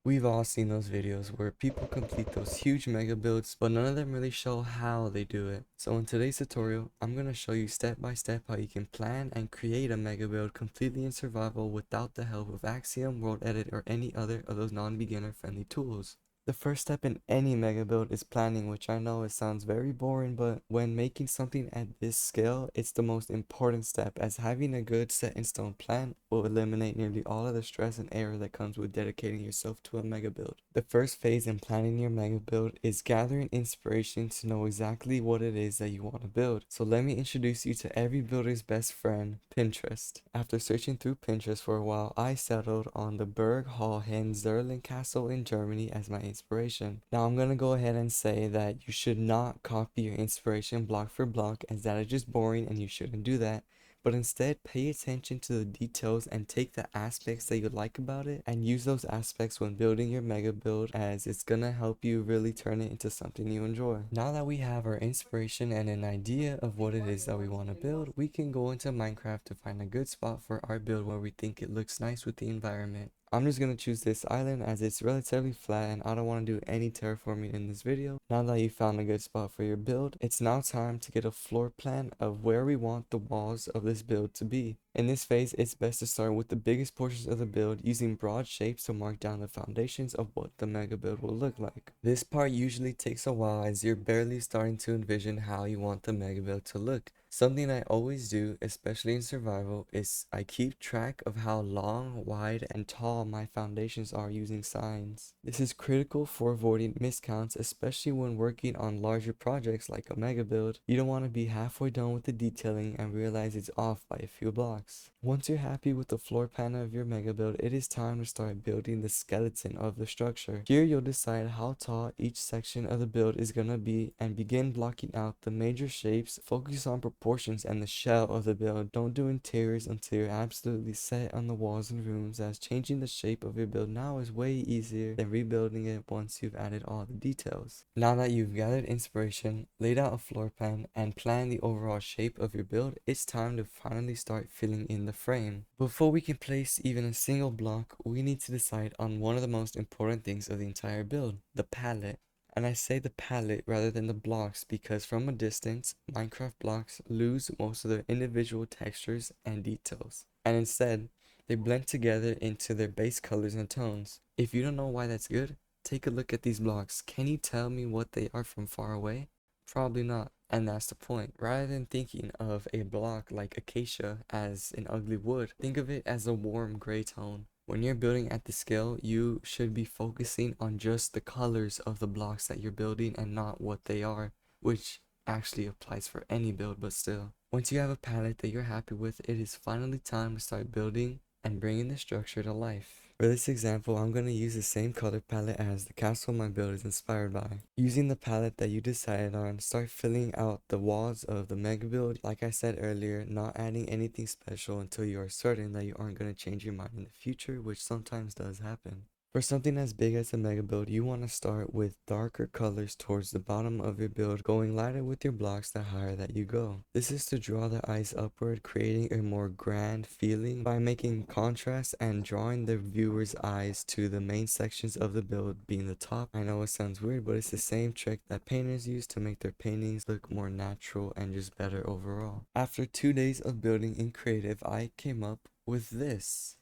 We've all seen those videos where people complete those huge mega builds, but none of them really show how they do it. So in today's tutorial, I'm going to show you step by step how you can plan and create a mega build completely in survival without the help of Axiom, World Edit, or any other of those non-beginner friendly tools. The first step in any mega build is planning, which I know it sounds very boring, but when making something at this scale, it's the most important step, as having a good set in stone plan will eliminate nearly all of the stress and error that comes with dedicating yourself to a mega build. The first phase in planning your mega build is gathering inspiration to know exactly what it is that you want to build. So let me introduce you to every builder's best friend, Pinterest. After searching through Pinterest for a while, I settled on the Burg Hall Zerlin Castle in Germany as my inspiration. Now I'm gonna go ahead and say that you should not copy your inspiration block for block, as that is just boring and you shouldn't do that. But instead, pay attention to the details and take the aspects that you like about it and use those aspects when building your mega build, as it's gonna help you really turn it into something you enjoy. Now that we have our inspiration and an idea of what it is that we want to build, we can go into Minecraft to find a good spot for our build where we think it looks nice with the environment. I'm just going to choose this island as it's relatively flat and I don't want to do any terraforming in this video. Now that you found a good spot for your build, it's now time to get a floor plan of where we want the walls of this build to be. In this phase, it's best to start with the biggest portions of the build, using broad shapes to mark down the foundations of what the mega build will look like. This part usually takes a while as you're barely starting to envision how you want the mega build to look. Something I always do, especially in survival, is I keep track of how long, wide, and tall my foundations are using signs. This is critical for avoiding miscounts, especially when working on larger projects like a mega build. You don't want to be halfway done with the detailing and realize it's off by a few blocks. Once you're happy with the floor plan of your mega build, it is time to start building the skeleton of the structure. Here you'll decide how tall each section of the build is gonna be and begin blocking out the major shapes. Focus on proportions and the shell of the build. Don't do interiors until you're absolutely set on the walls and rooms, as changing the shape of your build now is way easier than rebuilding it once you've added all the details. Now that you've gathered inspiration, laid out a floor plan, and planned the overall shape of your build, it's time to finally start filling in the frame. Before we can place even a single block, we need to decide on one of the most important things of the entire build, the palette. And I say the palette rather than the blocks because from a distance, Minecraft blocks lose most of their individual textures and details, and instead, they blend together into their base colors and tones. If you don't know why that's good, take a look at these blocks. Can you tell me what they are from far away? Probably not. And that's the point. Rather than thinking of a block like acacia as an ugly wood, think of it as a warm gray tone. When you're building at the scale, you should be focusing on just the colors of the blocks that you're building and not what they are, which actually applies for any build, but still. Once you have a palette that you're happy with, it is finally time to start building and bringing the structure to life. For this example, I'm going to use the same color palette as the castle my build is inspired by. Using the palette that you decided on, start filling out the walls of the mega build. Like I said earlier, not adding anything special until you are certain that you aren't going to change your mind in the future, which sometimes does happen. For something as big as a mega build, you want to start with darker colors towards the bottom of your build, going lighter with your blocks the higher that you go. This is to draw the eyes upward, creating a more grand feeling by making contrast and drawing the viewer's eyes to the main sections of the build, being the top. I know it sounds weird, but it's the same trick that painters use to make their paintings look more natural and just better overall. After 2 days of building in creative, I came up with this.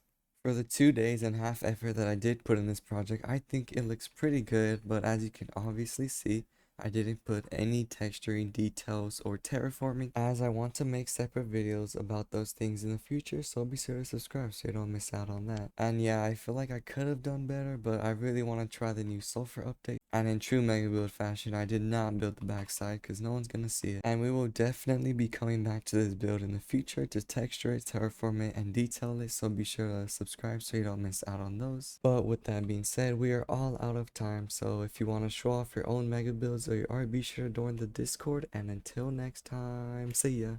For the 2 days and half effort that I did put in this project, I think it looks pretty good, but as you can obviously see, I didn't put any texturing details or terraforming, as I want to make separate videos about those things in the future, so be sure to subscribe so you don't miss out on that. And yeah, I feel like I could have done better, but I really want to try the new sulfur update. And in true mega build fashion, I did not build the backside because no one's gonna see it. And we will definitely be coming back to this build in the future to texture it, terraform it, and detail it, so be sure to subscribe so you don't miss out on those. But with that being said, we are all out of time, so if you want to show off your own mega builds or your art, be sure to join the Discord, and until next time, see ya!